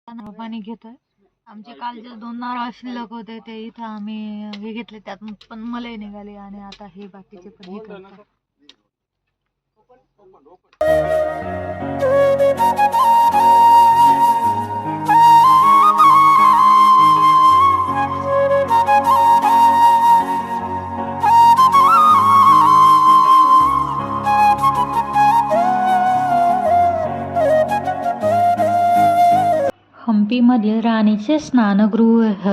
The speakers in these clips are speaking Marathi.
नारळ पाणी घेतोय. आमचे काल जे 2 नारळ शिल्लक होते ते इथं आम्ही हे घेतले, त्यातून पण मलई निघाली आणि आता हे बाकीचे पण हे करतात. हंपीमधील राणीचे स्नानगृह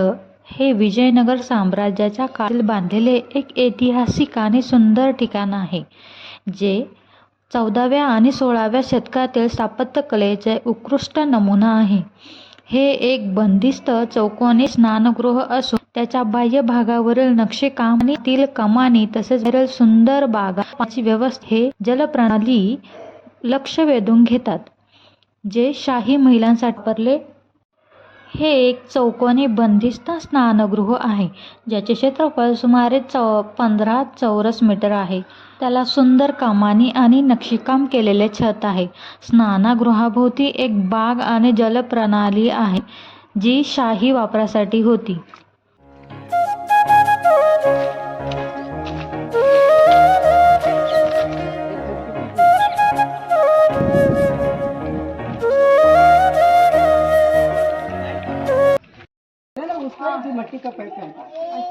हे विजयनगर साम्राज्याच्या काळातील बांधलेले एक ऐतिहासिक आणि सुंदर ठिकाण आहे, जे 14व्या आणि 16व्या शतकातील स्थापत्यकलेचा उत्कृष्ट नमुना आहे. हे एक बंदिस्त चौकोनी स्नानगृह असून त्याच्या बाह्य भागावरील नक्षीकाम आणि तील कमानी तसेच बाहेरील सुंदर बागा पाण्याची व्यवस्था हे जलप्रणाली लक्ष वेधून घेतात, जे शाही महिलांसाठी वापरले. हे एक चौकोनी बंदिस्त स्नानगृह आहे, ज्याचे क्षेत्रफळ सुमारे 15 चौरस मीटर आहे. त्याला सुंदर कमानी आणि नक्षीकाम केलेले छत आहे. स्नानगृहाभोवती एक बाग आणि जलप्रणाली आहे, जी शाही वापरासाठी होती. मट्टी का पाइप है।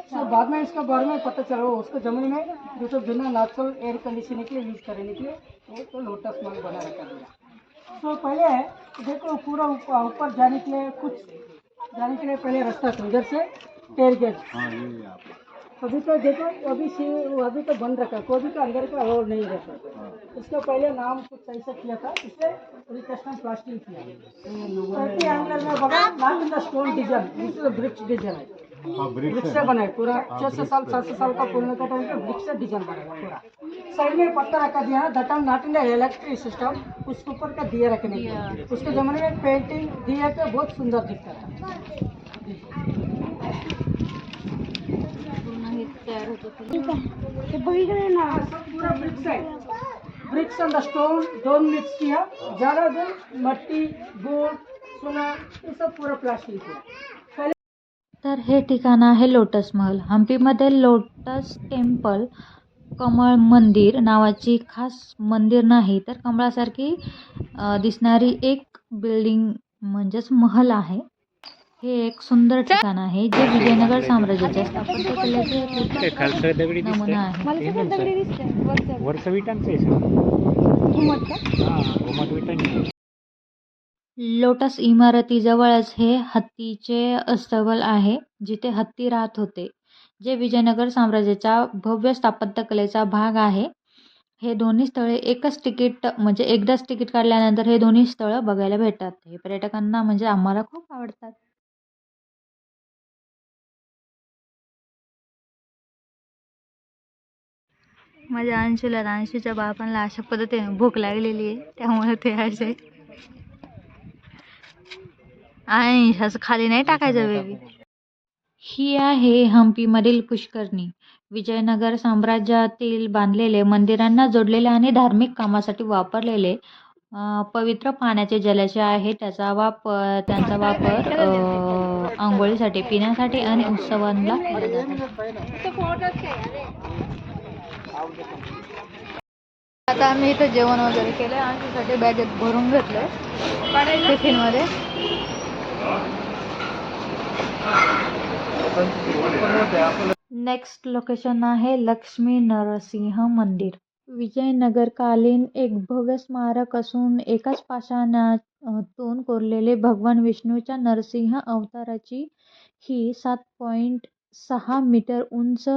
तो बाद में इसका बारे में पता चला, उसको जमीन में जो तो बिना नेचुरल एयर कंडीशनिंग के लिए यूज करने के लिए एक लोटस मॉल बना रखा गया। तो पहले देखो पूरा ऊपर जाने के लिए पहले रास्ता था, उधर से टेर गेट। अभी तो देखो अभी तो बंद रखा, कोई भी तो अंदर का अलाउ नहीं रहता। उसका पहले नाम कुछ ऐसा किया था, इससे रिकस्टन प्लास्टिक किया अंदर में बगा not in the stone design, this is bricks design है। ब्रिक्स से बना है पूरा। 600 साल 700 साल का पुराना का टाइम पे ब्रिक्स से डिजाइन बना है पूरा। साइड में पत्थर रखा दिया that are not in the electric system, उसके ऊपर का दिया रखने के उसके जमाने में पेंटिंग दिया पे बहुत सुंदर दिखता था। ना पूरा ब्रिक्स है, ब्रिक्स एंड द स्टोन दोनों मिक्स किया, ज्यादा दिन मट्टी गोल्ड सोना ये सब पूरा प्लास्टिक है। तर हे ठिकाण आहे लोटस महल. हंपीमध्ये लोटस टेम्पल कमळ मंदिर नावाची खास मंदिर नाही, तर कमळासारखी दिसणारी एक बिल्डिंग म्हणजेच महल आहे. हे एक सुंदर ठिकाण आहे, जे विजयनगर साम्राज्याच्या स्थापत्यकलेचे नमुना आहे. लोटस इमारतीजवळच हे हत्तीचे अस्तबल आहे, जिथे हत्ती राहत होते, जे विजयनगर साम्राज्याच्या भव्य स्थापत्यकलेचा भाग आहे. हे दोन्ही स्थळे एकदाच तिकीट काढल्यानंतर हे दोन्ही स्थळं बघायला भेटतात. हे पर्यटकांना म्हणजे आम्हाला खूप आवडतात. माझ्या अंशूच्या बापांना अशा पद्धतीने भूक लागलेली आहे, त्यामुळे ते असे असं खाली नाही टाकायचं बेबी. ही आहे हंपीमधील पुष्करणी. विजयनगर साम्राज्यातील बांधलेले, मंदिरांना जोडलेले आणि धार्मिक कामासाठी वापरलेले पवित्र पाण्याचे जलाशय आहे. त्यांचा वापर आंघोळीसाठी, पिण्यासाठी आणि उत्सवांना केला जातो. आता आम्ही इथं जेवण वगैरे केलं, आमच्यासाठी बॅगेत भरून घेतलं टिफिनमध्ये. नेक्स्ट लोकेशन आहे लक्ष्मी नरसिंह मंदिर. विजयनगरकालीन एक भव्य स्मारक असून एकाच पाषाणातून कोरलेले भगवान विष्णूच्या नरसिंह अवताराची ही 7.6 मीटर उंच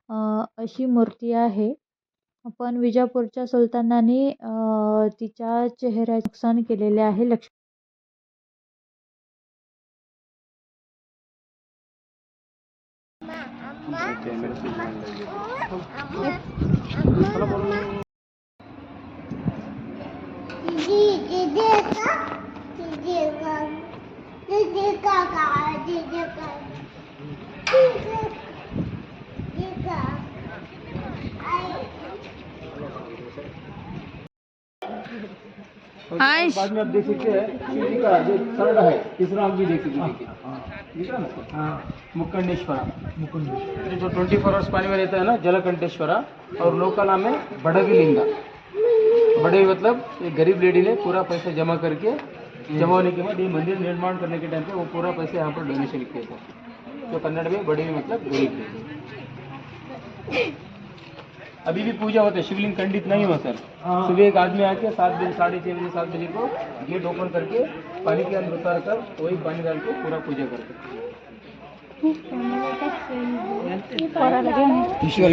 अशी मूर्ती आहे. पण विजापूरच्या सुलतानांनी तिच्या चेहऱ्याचे नुकसान केलेले आहे. और बाद में आप देख सकते हैं शिव जी का जो थर्ड है तीसरा अंग भी देख सकते हैं, देखिए दिख रहा है ना? मुक्कंडेश्वरा। ये जो 24 आवर्स पानी में रहता है ना, जलकंठेश्वरा, और लोग का नाम है बड़गी लिंगा। बड़े मतलब एक गरीब लेडी ने पूरा पैसा जमा करके, जमा होने के बाद ये मंदिर निर्माण करने के टाइम पे वो पूरा पैसा यहाँ पर डोनेशन किया था, जो कन्नड़ में बड़े मतलब गरीब लेडी। अभी भी पूजा होता है, शिवलिंग खंडित नहीं हुआ सर। सुबह एक आदमी आके 7 बजे, 6:30 बजे, 7 बजे को गेट ओपन करके पानी के अंदर उतार कर वही पानी डाल के पूरा पूजा करते हैं। ईश्वर